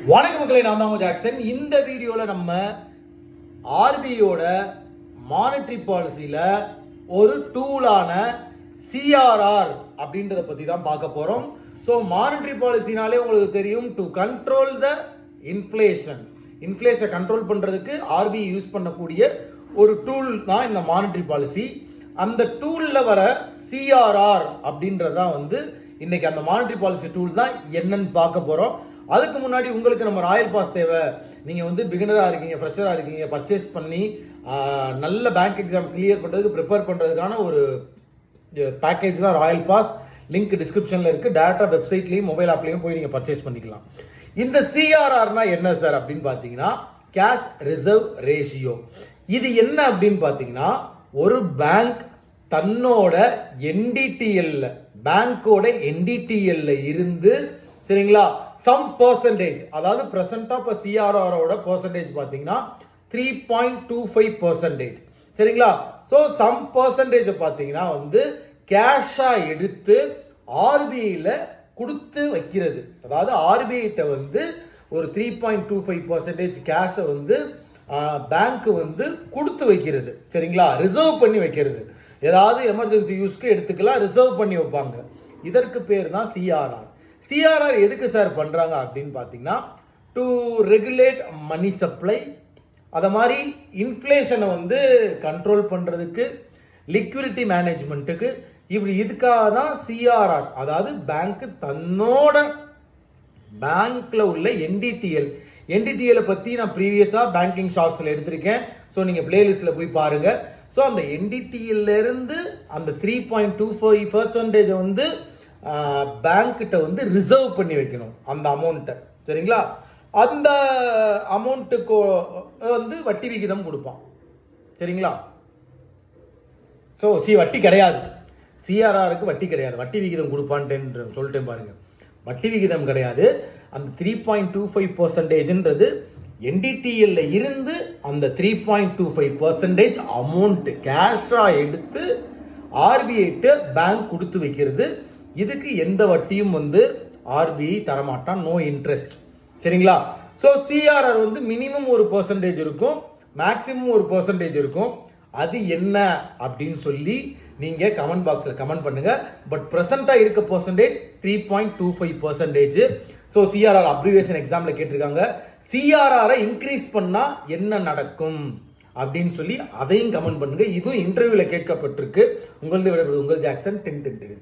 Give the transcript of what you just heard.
வணக்க மக்களை, நான் தான் ஜாக்சன். இந்த வீடியோல நம்ம ஆர்பிஐயோட மானிட்டரி பாலிசியில ஒரு டூலான சிஆர்ஆர் அப்படின்றத பத்தி தான் பார்க்க போறோம். ஸோ மானிட்டரி பாலிசினாலே உங்களுக்கு தெரியும், டு கண்ட்ரோல் த இன்ஃப்ளேஷனை கண்ட்ரோல் பண்றதுக்கு ஆர்பிஐ யூஸ் பண்ணக்கூடிய ஒரு டூல் தான் இந்த மானிட்டரி பாலிசி. அந்த டூல்ல வர சிஆர்ஆர் அப்படின்றதான் இன்னைக்கு அந்த மானிட்டரி பாலிசி டூல் தான் என்னன்னு பார்க்க போறோம். அதுக்கு முன்னாடி உங்களுக்கு நம்ம ராயல் பாஸ் தேவை, நீங்கள் பிகினராக இருக்கீங்க, ஃப்ரெஷராக இருக்கீங்க, பர்ச்சேஸ் பண்ணி நல்ல பேங்க் எக்ஸாம் கிளியர் பண்ணுறதுக்கு ப்ரிப்பேர் பண்ணுறதுக்கான ஒரு பேக்கேஜ் தான் ராயல் பாஸ். லிங்க் டிஸ்கிரிப்ஷனில் இருக்குது. டேரெக்டாக வெப்சைட்லேயும் மொபைல் ஆப்லேயும் போய் நீங்கள் பர்ச்சேஸ் பண்ணிக்கலாம். இந்த சிஆர்ஆர்னா என்ன சார் அப்படின்னு பார்த்தீங்கன்னா, கேஷ் ரிசர்வ் ரேஷியோ. இது என்ன அப்படின்னு பார்த்தீங்கன்னா, ஒரு பேங்க் தன்னோட என்டிடிஎல்ல, பேங்கோட என்டிடிஎல்ல இருந்து, சரிங்களா, சம் பர்சன்டேஜ், அதாவது பிரசன்ட் ஆஃப் சிஆர்ஆரோட பர்சன்டேஜ் பார்த்தீங்கன்னா 3.25%, சரிங்களா. ஸோ சம் பர்சன்டேஜ் பார்த்தீங்கன்னா கேஷா எடுத்து ஆர்பிஐல கொடுத்து வைக்கிறது. அதாவது ஆர்பிஐட்ட ஒரு 3.25% கேஷை பேங்க் கொடுத்து வைக்கிறது, சரிங்களா, ரிசர்வ் பண்ணி வைக்கிறது. ஏதாவது எமர்ஜென்சி யூஸ்க்கு எடுத்துக்கலாம், ரிசர்வ் பண்ணி வைப்பாங்க. இதற்கு பேர் தான் சிஆர்ஆர். சிஆர்ஆர் எதுக்கு சார் பண்றாங்க அப்படின்னு பார்த்தீங்கன்னா, டு ரெகுலேட் மணி சப்ளை, அத மாதிரி இன்ஃப்ளேஷனை கண்ட்ரோல் பண்றதுக்கு, லிக்விடிட்டி மேனேஜ்மெண்ட்டுக்கு, இப்படி இதுக்காக தான் சிஆர்ஆர். அதாவது பேங்க் தன்னோட பேங்க்ல உள்ள என்டிடிஎல் பத்தி நான் ப்ரீவியஸா பேங்கிங் ஷார்ட்ஸ்ல எடுத்திருக்கேன். ஸோ நீங்க பிளேலிஸ்ட்ல போய் பாருங்க. ஸோ அந்த என்டிடிஎல்ல இருந்து அந்த 3.25% பேங்க்கிட்ட ரிசர்வ் பண்ணி வைக்கணும் அந்த அமௌண்ட்டை, சரிங்களா. அந்த அமௌண்ட்டுக்கு வட்டி விகிதம் கொடுப்பான், சரிங்களா. ஸோ வட்டி கிடையாது, சிஆர்ஆருக்கு வட்டி கிடையாது. வட்டி விகிதம் கொடுப்பான்ட்டு சொல்லிட்டேன் பாருங்க. வட்டி விகிதம் கிடையாது. அந்த 3.25%ன்றது என்டிடிஎல்ல இருந்து அந்த 3.25% அமௌண்ட் கேஷா எடுத்து ஆர்பிஐட்ட பேங்க் கொடுத்து வைக்கிறது. இதுக்கு எந்த வட்டியும் ஆர்பிஐ தரமாட்டான், நோ இன்ட்ரெஸ்ட், சரிங்களா. ஸோ சிஆர்ஆர் மினிமம் ஒரு பர்சன்டேஜ் இருக்கும், மேக்சிமம் ஒரு பர்சன்டேஜ் இருக்கும். அது என்ன அப்படின்னு சொல்லி நீங்க கமெண்ட் பாக்ஸ்ல கமெண்ட் பண்ணுங்க. பட் பிரசன்டா இருக்க பர்சன்டேஜ் 3.25%. ஸோ சிஆர்ஆர் அப்ரிவேஷன் எக்ஸாம்ல கேட்டிருக்காங்க, சிஆர்ஆரை இன்க்ரீஸ் பண்ணா என்ன நடக்கும் அப்படின்னு சொல்லி அதையும் கமெண்ட் பண்ணுங்க. இதுவும் இன்டர்வியூல கேட்கப்பட்டிருக்கு. உங்களது விட உங்கள் ஜாக்சன் 10.